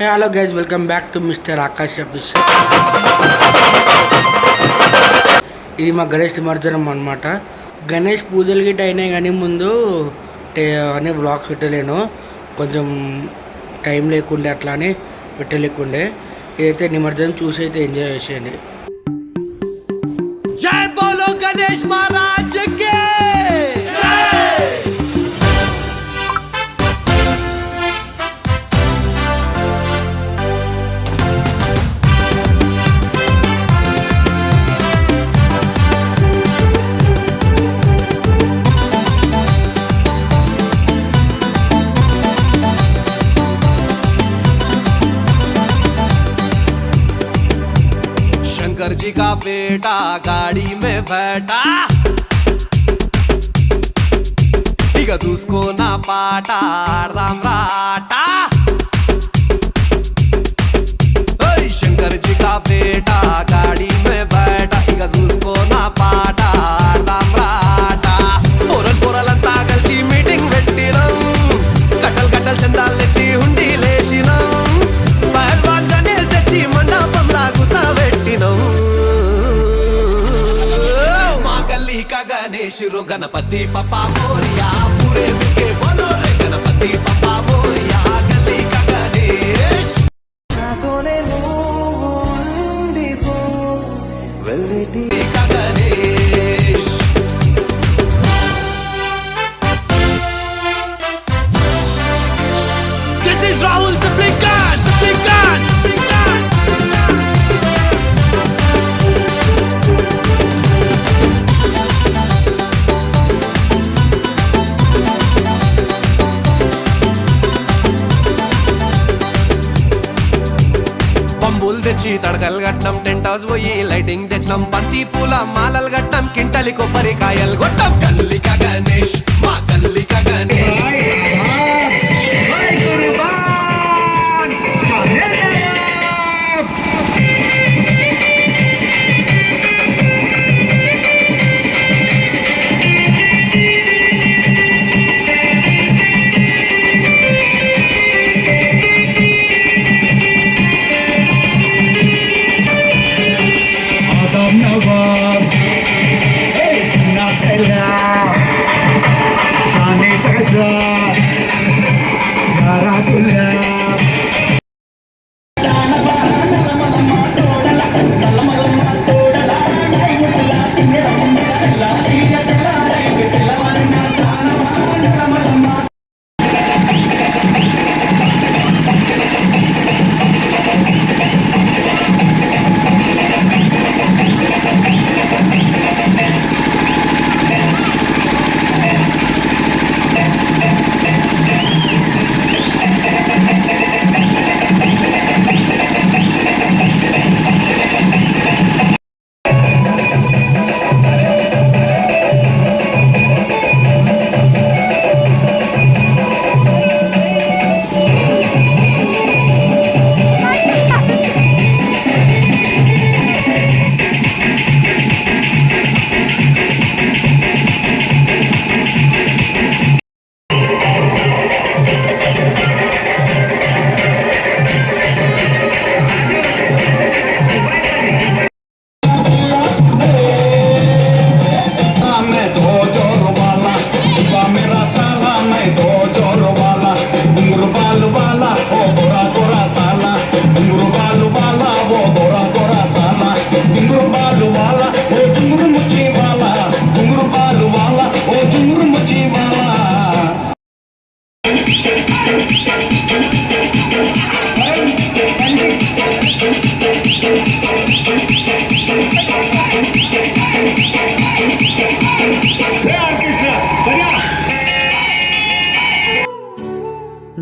Hello guys, welcome back to mister Akash office. ఇది మా గణేష్ నిమజ్జనం అనమాట. గణేష్ పూజలు గిట్ట అయినాయి కానీ ముందు అనే బ్లాగ్స్ పెట్టలేను, కొంచెం టైం లేకుండే, అట్లానే పెట్టలేకుండే. ఇదైతే నిమజ్జనం చూసి అయితే ఎంజాయ్ చేసేయండి. జై బోలో గణేష్ మహారాజ్ కి शंकर जी का बेटा गाड़ी में बैठा, इक उसको ना पाटा राम राटा. शंकर जी का बेटा गाड़ी में बैठा, इक उसको ना पाटा राम राटा. पोरल पोरल अंता कलसी मीटिंग పెట్టినం, కట్టల్ కట్టల్ చందాలు తెచ్చి హుండీ లేసినం, పహల్వాన్ గణేష్ తెచ్చి మండపంలా గుసబెట్టినం. మా గల్లీ కా గణేష్ రో గణపతి పప్పా మోరియా, పూరే మిల్కే బోలో రే గణపతి పప్పా మోరియా. గల్లీ కా గణేష్ నాతోనే నువ్వు ఉండిపో, వెళ్ళిటి కా Ganesh. This is Rahul the Blinkan, the Blinkan, the Blinkan. పంబులు తెచ్చి తడకలు కట్టినాం, టెంట్ హౌస్ పోయి లైటింగ్ తెచ్చినాం, బంతి పూల మాలలు కట్టినాం, కింటలి కొబ్బరికాయలు కొట్టాం. గల్లిక గణేష్, మా గల్లిక గణేష్.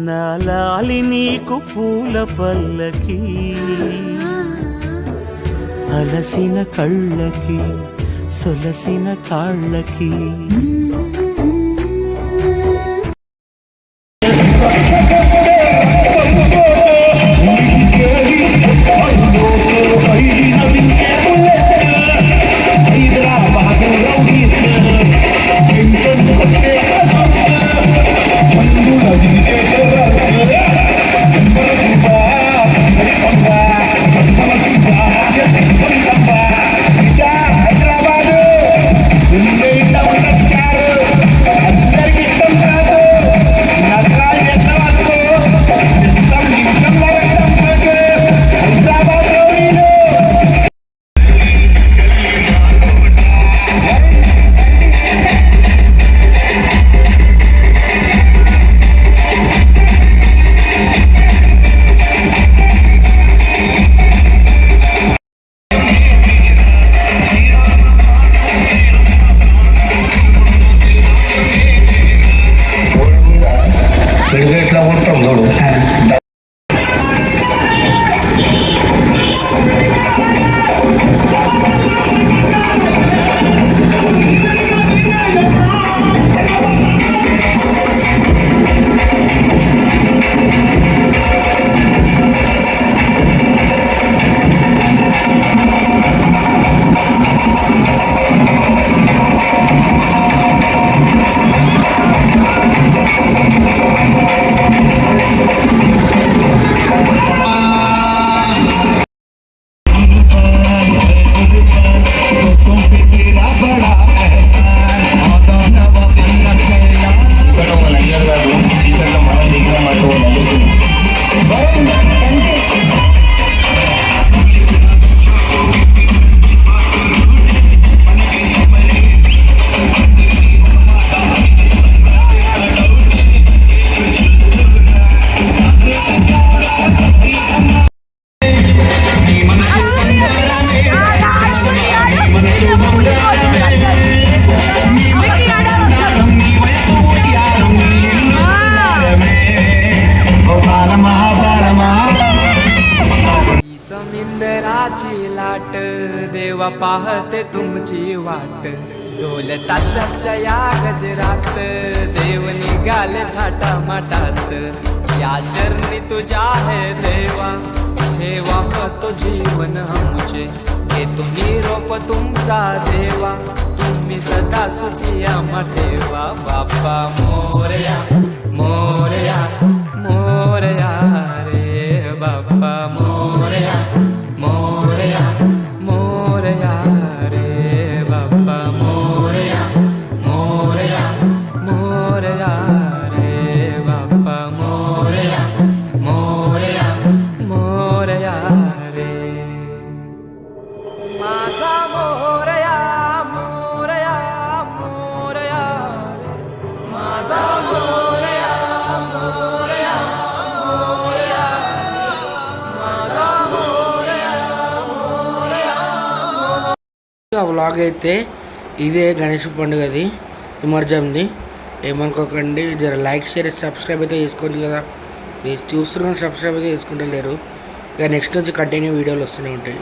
నాలాలి నీకు పూల పల్లకి, అలసిన కళ్ళకి సొలసిన కాళ్ళకి. Bye. विठ्ठलाची लाट देवा पाहते तुमची वाट ढोल ताशाच्या या गजरात देव निघाले थाटा माटात या चरणी तुझ्या है देवा ठेवा तो जीवन आमचे घेतो निरोप तुमचा देवा तुम्ही सदा सुखी आम्हा ठेवा बाप्पा मोरया मोरया मोरया रे बाप्पा मोरया मोरया मोरया रे बाप्पा मोरया मोरया मोरया रे बाप्पा मोरया मोरया मोरया रे माझा मोरया मोरया मोरया रे माझा मोरया मोरया मोरया माझा मोरया मोरया వ్లాగ్ అయితే ఇదే గణేష్ పండుగది నిమజ్జనంది. ఏమనుకోకండి, జర లైక్ షేర్ సబ్స్క్రైబ్ అయితే చేసుకోండి కదా. మీరు చూస్తున్న సబ్స్క్రైబ్ అయితే చేసుకుంటలేరు. ఇక నెక్స్ట్ నుంచి కంటిన్యూ వీడియోలు వస్తూనే ఉంటాయి.